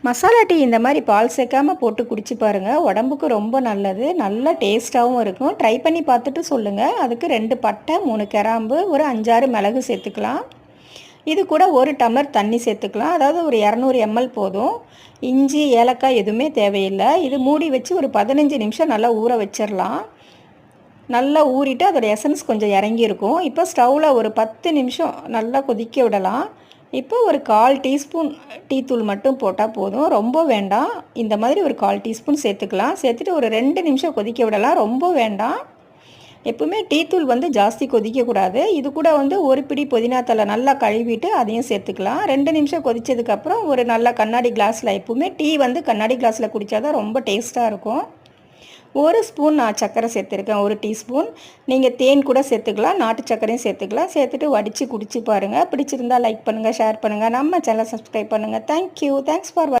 Masala tea இந்த மாதிரி பால் சேர்க்காமல் போட்டு குடிச்சு பாருங்கள். உடம்புக்கு ரொம்ப நல்லது, நல்ல டேஸ்ட்டாகவும் இருக்கும். ட்ரை பண்ணி பார்த்துட்டு சொல்லுங்கள். அதுக்கு 2 பட்டை, 3 கிராம்பு, ஒரு 5-6 மிளகு சேர்த்துக்கலாம். இது கூட 1 டம்ளர் தண்ணி சேர்த்துக்கலாம். அதாவது ஒரு 200 ml போதும். இஞ்சி, ஏலக்காய் எதுவுமே தேவையில்லை. இது மூடி வச்சு ஒரு 15 நிமிஷம் நல்லா ஊற வச்சிடலாம். நல்லா ஊறிட்டு அதோட எசன்ஸ் கொஞ்சம் இறங்கியிருக்கும். இப்போ ஸ்டவ்வில் ஒரு 10 நிமிஷம் நல்லா கொதிக்க விடலாம். இப்போ ஒரு 1/4 டீஸ்பூன் டீத்தூள் மட்டும் போட்டால் போதும், ரொம்ப வேண்டாம். இந்த மாதிரி ஒரு 1/4 டீஸ்பூன் சேர்த்துக்கலாம். சேர்த்துட்டு ஒரு 2 நிமிஷம் கொதிக்க விடலாம், ரொம்ப வேண்டாம். எப்பவுமே டீத்தூள் ஜாஸ்தி கொதிக்கக்கூடாது. இது கூட ஒரு பிடி புதினா தழை நல்லா கழுவிட்டு அதையும் சேர்த்துக்கலாம். 2 நிமிஷம் கொதித்ததுக்கப்புறம் ஒரு நல்ல கண்ணாடி கிளாஸில், எப்பவுமே டீ கண்ணாடி கிளாஸில் குடித்தா தான் ரொம்ப டேஸ்ட்டாக இருக்கும். 1 ஸ்பூன் நான் சர்க்கரை சேர்த்துருக்கேன், 1 டீஸ்பூன். நீங்கள் தேன் கூட சேர்த்துக்கலாம், நாட்டு சர்க்கரையும் சேர்த்துக்கலாம். சேர்த்துட்டு வடித்து குடிச்சு பாருங்கள். பிடிச்சிருந்தால் லைக் பண்ணுங்கள், ஷேர் பண்ணுங்கள், நம்ம சேனலை சப்ஸ்கிரைப் பண்ணுங்கள். தேங்க்யூ. Thanks for